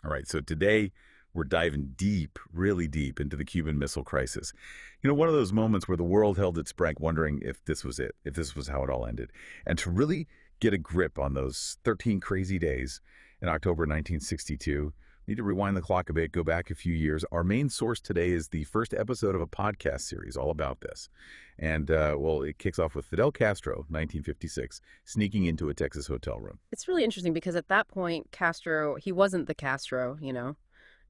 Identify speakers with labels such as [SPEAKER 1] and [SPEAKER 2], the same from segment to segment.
[SPEAKER 1] All right, so today we're diving deep, really deep into the Cuban Missile Crisis. One of those moments where the world held its breath wondering if this was it, if this was how it all ended. And to really get a grip on those 13 crazy days in October 1962, we need to rewind the clock a bit, go back a few years. Our main source today is the first episode of a podcast series all about this. And, it kicks off with Fidel Castro, 1956, sneaking into a Texas hotel room.
[SPEAKER 2] It's really interesting because at that point, Castro, he wasn't the Castro,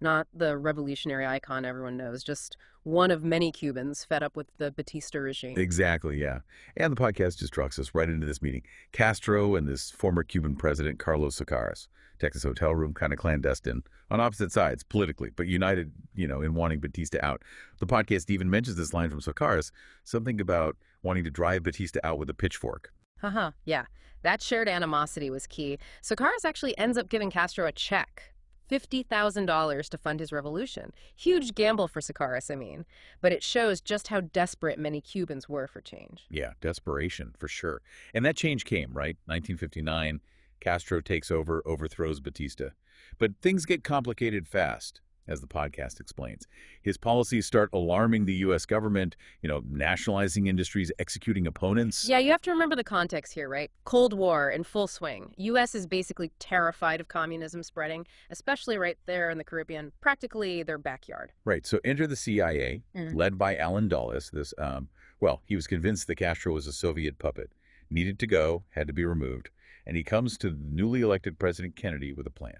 [SPEAKER 2] not the revolutionary icon everyone knows, just one of many Cubans fed up with the Batista regime.
[SPEAKER 1] Exactly, yeah. And the podcast just trucks us right into this meeting. Castro and this former Cuban president, Carlos Socaras. Texas hotel room, kind of clandestine, on opposite sides politically, but united, in wanting Batista out. The podcast even mentions this line from Socaras, something about wanting to drive Batista out with a pitchfork.
[SPEAKER 2] Haha, yeah. That shared animosity was key. Socaras actually ends up giving Castro a check. $50,000 to fund his revolution. Huge gamble for Socaras, I mean. But it shows just how desperate many Cubans were for change.
[SPEAKER 1] Yeah, desperation, for sure. And that change came, right? 1959, Castro takes over, overthrows Batista. But things get complicated fast, as the podcast explains. His policies start alarming the U.S. government, nationalizing industries, executing opponents.
[SPEAKER 2] Yeah, you have to remember the context here, right? Cold War in full swing. U.S. is basically terrified of communism spreading, especially right there in the Caribbean, practically their backyard.
[SPEAKER 1] Right, so enter the CIA, led by Allen Dulles. He was convinced that Castro was a Soviet puppet, needed to go, had to be removed. And he comes to newly elected President Kennedy with a plan.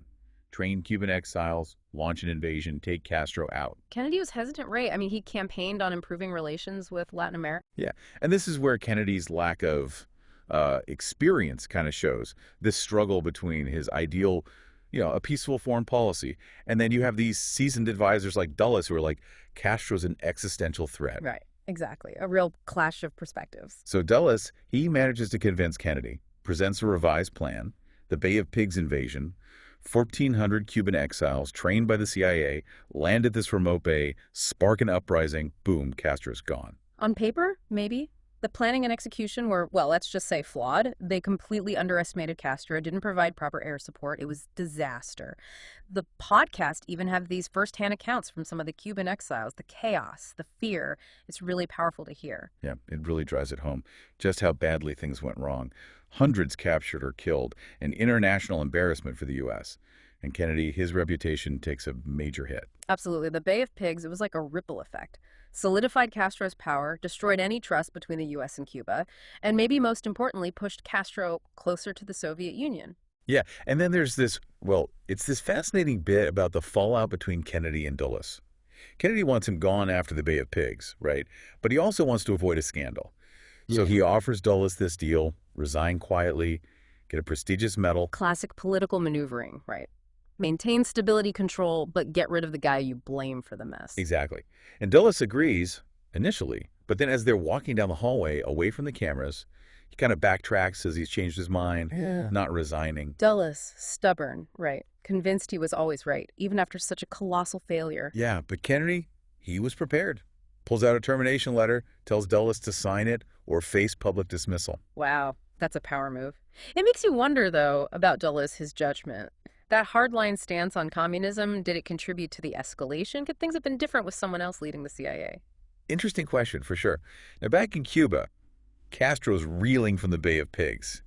[SPEAKER 1] Train Cuban exiles, launch an invasion, take Castro out.
[SPEAKER 2] Kennedy was hesitant, right? I mean, he campaigned on improving relations with Latin America.
[SPEAKER 1] Yeah, and this is where Kennedy's lack of experience kind of shows. This struggle between his ideal, a peaceful foreign policy, and then you have these seasoned advisors like Dulles who are like, Castro's an existential threat.
[SPEAKER 2] Right, exactly. A real clash of perspectives.
[SPEAKER 1] So Dulles, he manages to convince Kennedy, presents a revised plan, the Bay of Pigs invasion, 1,400 Cuban exiles trained by the CIA land at this remote bay, spark an uprising, boom, Castro's gone.
[SPEAKER 2] On paper, maybe. The planning and execution were, well, let's just say flawed. They completely underestimated Castro, didn't provide proper air support. It was disaster. The podcast even have these firsthand accounts from some of the Cuban exiles, the chaos, the fear. It's really powerful to hear.
[SPEAKER 1] Yeah, it really drives it home just how badly things went wrong. Hundreds captured or killed, an international embarrassment for the U.S. And Kennedy, his reputation takes a major hit.
[SPEAKER 2] Absolutely. The Bay of Pigs, it was like a ripple effect. Solidified Castro's power, destroyed any trust between the U.S. and Cuba, and maybe most importantly, pushed Castro closer to the Soviet Union.
[SPEAKER 1] Yeah, and then there's it's this fascinating bit about the fallout between Kennedy and Dulles. Kennedy wants him gone after the Bay of Pigs, right? But he also wants to avoid a scandal. So he offers Dulles this deal, resign quietly, get a prestigious medal.
[SPEAKER 2] Classic political maneuvering, right? Maintain stability control, but get rid of the guy you blame for the mess.
[SPEAKER 1] Exactly. And Dulles agrees, initially, but then as they're walking down the hallway away from the cameras, he kind of backtracks, says he's changed his mind, not resigning.
[SPEAKER 2] Dulles, stubborn, right? Convinced he was always right, even after such a colossal failure.
[SPEAKER 1] Yeah, but Kennedy, he was prepared. Pulls out a termination letter, tells Dulles to sign it or face public dismissal.
[SPEAKER 2] Wow, that's a power move. It makes you wonder, though, about Dulles, his judgment. That hardline stance on communism, did it contribute to the escalation? Could things have been different with someone else leading the CIA?
[SPEAKER 1] Interesting question, for sure. Now, back in Cuba, Castro's reeling from the Bay of Pigs.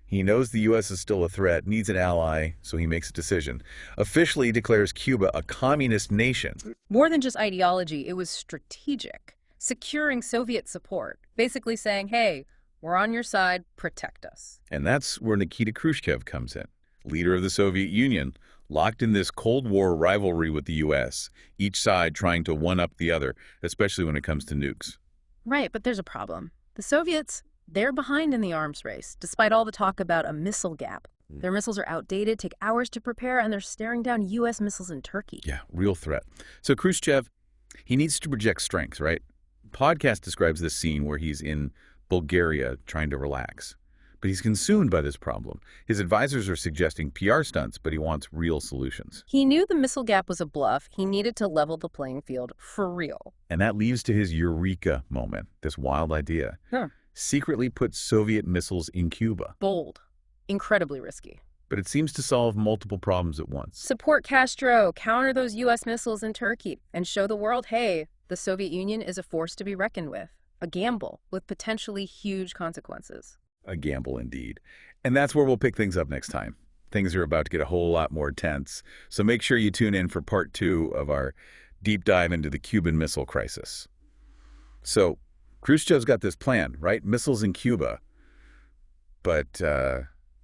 [SPEAKER 1] He knows the U.S. is still a threat, needs an ally, so he makes a decision. Officially declares Cuba a communist nation.
[SPEAKER 2] More than just ideology, it was strategic. Securing Soviet support. Basically saying, hey, we're on your side, protect us.
[SPEAKER 1] And that's where Nikita Khrushchev comes in, leader of the Soviet Union, locked in this Cold War rivalry with the U.S., each side trying to one-up the other, especially when it comes to nukes.
[SPEAKER 2] Right, but there's a problem. The Soviets, they're behind in the arms race, despite all the talk about a missile gap. Their missiles are outdated, take hours to prepare, and they're staring down U.S. missiles in Turkey.
[SPEAKER 1] Yeah, real threat. So Khrushchev, he needs to project strength, right? Podcast describes this scene where he's in Bulgaria trying to relax. But he's consumed by this problem. His advisors are suggesting PR stunts, but he wants real solutions.
[SPEAKER 2] He knew the missile gap was a bluff. He needed to level the playing field for real.
[SPEAKER 1] And that leads to his eureka moment, this wild idea. Secretly put Soviet missiles in Cuba.
[SPEAKER 2] Bold. Incredibly risky.
[SPEAKER 1] but it seems to solve multiple problems at once.
[SPEAKER 2] Support Castro, counter those U.S. missiles in Turkey, and show the world, hey, the Soviet Union is a force to be reckoned with. A gamble with potentially huge consequences.
[SPEAKER 1] A gamble indeed. And that's where we'll pick things up next time. Things are about to get a whole lot more tense, so make sure you tune in for part 2 of our deep dive into the Cuban Missile Crisis. So, Khrushchev's got this plan, right? Missiles in Cuba. But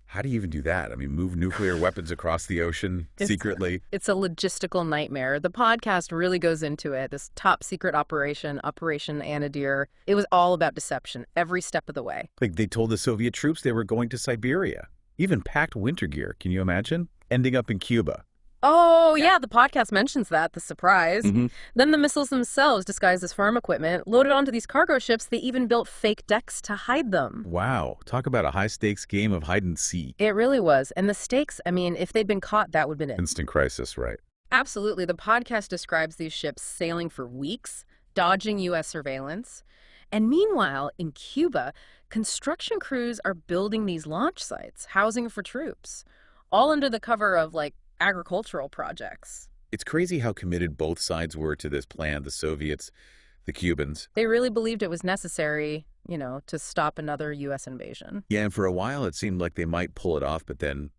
[SPEAKER 1] how do you even do that? I mean, move nuclear weapons across the ocean secretly?
[SPEAKER 2] It's a logistical nightmare. The podcast really goes into it. This top secret operation, Operation Anadir, it was all about deception every step of the way.
[SPEAKER 1] Like they told the Soviet troops they were going to Siberia. Even packed winter gear, can you imagine? Ending up in Cuba.
[SPEAKER 2] Oh, yeah, the podcast mentions that, the surprise.
[SPEAKER 1] Mm-hmm.
[SPEAKER 2] Then the missiles themselves, disguised as farm equipment, loaded onto these cargo ships. They even built fake decks to hide them.
[SPEAKER 1] Wow, talk about a high-stakes game of hide and seek.
[SPEAKER 2] It really was. And the stakes, I mean, if they'd been caught, that would have been it.
[SPEAKER 1] Instant crisis, right?
[SPEAKER 2] Absolutely. The podcast describes these ships sailing for weeks, dodging U.S. surveillance. And meanwhile, in Cuba, construction crews are building these launch sites, housing for troops, all under the cover of, like, agricultural projects.
[SPEAKER 1] It's crazy how committed both sides were to this plan, the Soviets, the Cubans.
[SPEAKER 2] They really believed it was necessary, to stop another U.S. invasion.
[SPEAKER 1] Yeah, and for a while it seemed like they might pull it off, but then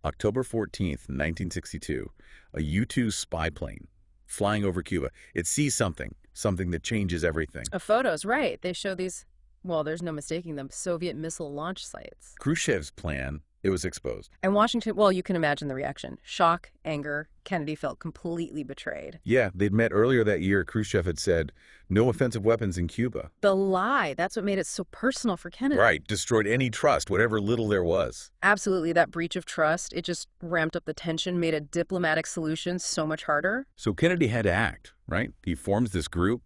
[SPEAKER 1] October 14th, 1962, a U-2 spy plane flying over Cuba. It sees something that changes everything.
[SPEAKER 2] Photos, right. They show these, well, there's no mistaking them, Soviet missile launch sites.
[SPEAKER 1] Khrushchev's plan, it was exposed.
[SPEAKER 2] And Washington, well, you can imagine the reaction. Shock, anger. Kennedy felt completely betrayed.
[SPEAKER 1] Yeah, they'd met earlier that year. Khrushchev had said, no offensive weapons in Cuba.
[SPEAKER 2] The lie, that's what made it so personal for Kennedy.
[SPEAKER 1] Right, destroyed any trust, whatever little there was.
[SPEAKER 2] Absolutely, that breach of trust, it just ramped up the tension, made a diplomatic solution so much harder.
[SPEAKER 1] So Kennedy had to act, right? He forms this group,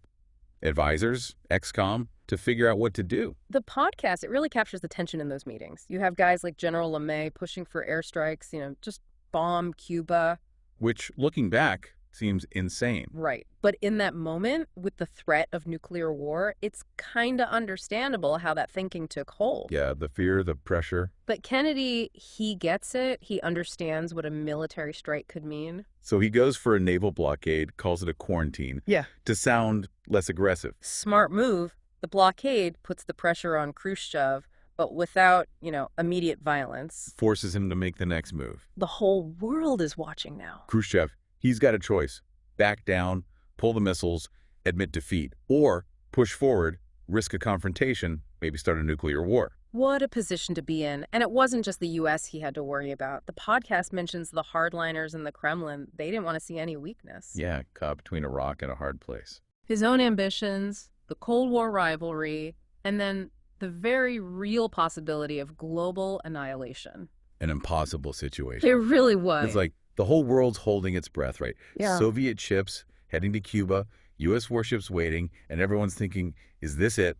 [SPEAKER 1] advisors, ex-com, to figure out what to do.
[SPEAKER 2] The podcast, it really captures the tension in those meetings. You have guys like General LeMay pushing for airstrikes, just bomb Cuba.
[SPEAKER 1] Which, looking back, seems insane.
[SPEAKER 2] Right. But in that moment, with the threat of nuclear war, it's kind of understandable how that thinking took hold.
[SPEAKER 1] Yeah, the fear, the pressure.
[SPEAKER 2] But Kennedy, he gets it. He understands what a military strike could mean.
[SPEAKER 1] So he goes for a naval blockade, calls it a quarantine.
[SPEAKER 2] Yeah.
[SPEAKER 1] To sound less aggressive.
[SPEAKER 2] Smart move. The blockade puts the pressure on Khrushchev, but without, immediate violence.
[SPEAKER 1] Forces him to make the next move.
[SPEAKER 2] The whole world is watching now.
[SPEAKER 1] Khrushchev, he's got a choice. Back down, pull the missiles, admit defeat, or push forward, risk a confrontation, maybe start a nuclear war.
[SPEAKER 2] What a position to be in. And it wasn't just the U.S. he had to worry about. The podcast mentions the hardliners in the Kremlin. They didn't want to see any weakness.
[SPEAKER 1] Yeah, caught between a rock and a hard place.
[SPEAKER 2] His own ambitions, the Cold War rivalry, and then the very real possibility of global annihilation.
[SPEAKER 1] An impossible situation.
[SPEAKER 2] It really was.
[SPEAKER 1] It's like the whole world's holding its breath, right?
[SPEAKER 2] Yeah.
[SPEAKER 1] Soviet ships heading to Cuba, U.S. warships waiting, and everyone's thinking, is this it?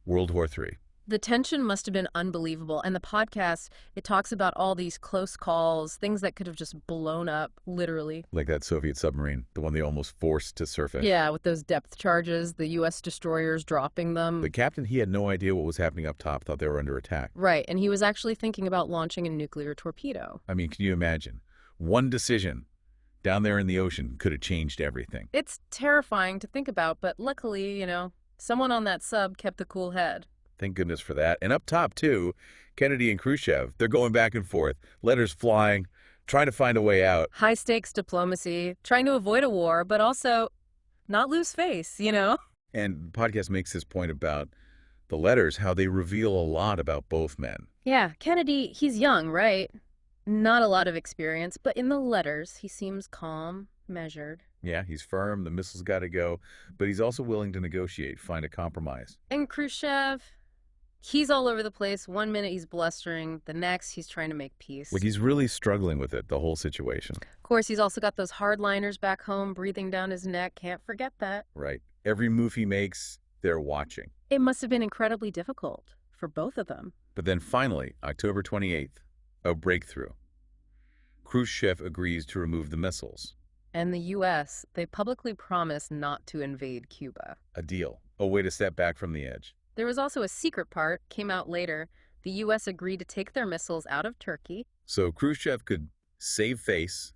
[SPEAKER 1] World War III.
[SPEAKER 2] The tension must have been unbelievable. And the podcast, it talks about all these close calls, things that could have just blown up, literally.
[SPEAKER 1] Like that Soviet submarine, the one they almost forced to surface.
[SPEAKER 2] Yeah, with those depth charges, the U.S. destroyers dropping them.
[SPEAKER 1] The captain, he had no idea what was happening up top, thought they were under attack.
[SPEAKER 2] Right, and he was actually thinking about launching a nuclear torpedo.
[SPEAKER 1] I mean, can you imagine? One decision down there in the ocean could have changed everything.
[SPEAKER 2] It's terrifying to think about, but luckily, someone on that sub kept a cool head.
[SPEAKER 1] Thank goodness for that. And up top, too, Kennedy and Khrushchev, they're going back and forth, letters flying, trying to find a way out.
[SPEAKER 2] High-stakes diplomacy, trying to avoid a war, but also not lose face,
[SPEAKER 1] And the podcast makes this point about the letters, how they reveal a lot about both men.
[SPEAKER 2] Yeah, Kennedy, he's young, right? Not a lot of experience, but in the letters, he seems calm, measured.
[SPEAKER 1] Yeah, he's firm, the missiles got to go, but he's also willing to negotiate, find a compromise.
[SPEAKER 2] And Khrushchev, he's all over the place. One minute he's blustering, the next he's trying to make peace.
[SPEAKER 1] Like he's really struggling with it, the whole situation.
[SPEAKER 2] Of course, he's also got those hardliners back home breathing down his neck. Can't forget that.
[SPEAKER 1] Right. Every move he makes, they're watching.
[SPEAKER 2] It must have been incredibly difficult for both of them.
[SPEAKER 1] But then finally, October 28th, a breakthrough. Khrushchev agrees to remove the missiles.
[SPEAKER 2] And the U.S., they publicly promised not to invade Cuba.
[SPEAKER 1] A deal, a way to step back from the edge.
[SPEAKER 2] There was also a secret part, came out later. The U.S. agreed to take their missiles out of Turkey,
[SPEAKER 1] So Khrushchev could save face,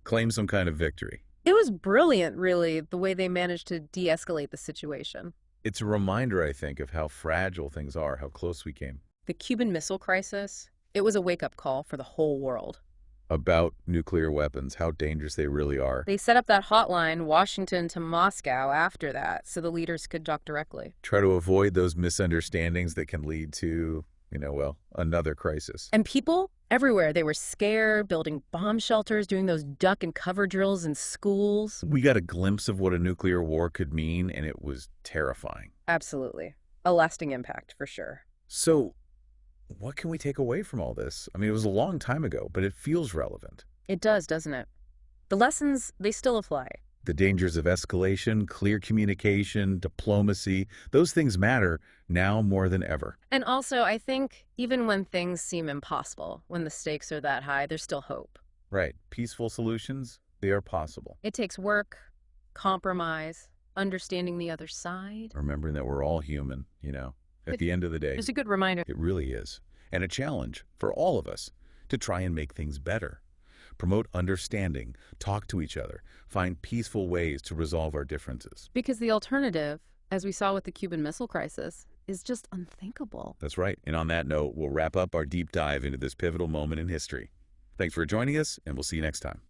[SPEAKER 1] claim some kind of victory.
[SPEAKER 2] It was brilliant, really, the way they managed to de-escalate the situation.
[SPEAKER 1] It's a reminder, I think, of how fragile things are, how close we came.
[SPEAKER 2] The Cuban Missile Crisis, it was a wake-up call for the whole world.
[SPEAKER 1] About nuclear weapons, how dangerous they really are.
[SPEAKER 2] They set up that hotline, Washington to Moscow, after that, so the leaders could talk directly.
[SPEAKER 1] Try to avoid those misunderstandings that can lead to, another crisis.
[SPEAKER 2] And people everywhere, they were scared, building bomb shelters, doing those duck and cover drills in schools.
[SPEAKER 1] We got a glimpse of what a nuclear war could mean, and it was terrifying.
[SPEAKER 2] Absolutely. A lasting impact, for sure.
[SPEAKER 1] So, what can we take away from all this? I mean, it was a long time ago, but it feels relevant.
[SPEAKER 2] It does, doesn't it? The lessons, they still apply.
[SPEAKER 1] The dangers of escalation, clear communication, diplomacy, those things matter now more than ever.
[SPEAKER 2] And also, I think even when things seem impossible, when the stakes are that high, there's still hope.
[SPEAKER 1] Right. Peaceful solutions, they are possible.
[SPEAKER 2] It takes work, compromise, understanding the other side.
[SPEAKER 1] Remembering that we're all human, at the end of the day.
[SPEAKER 2] It's a good reminder.
[SPEAKER 1] It really is. And a challenge for all of us to try and make things better. Promote understanding, talk to each other, find peaceful ways to resolve our differences.
[SPEAKER 2] Because the alternative, as we saw with the Cuban Missile Crisis, is just unthinkable.
[SPEAKER 1] That's right. And on that note, we'll wrap up our deep dive into this pivotal moment in history. Thanks for joining us, and we'll see you next time.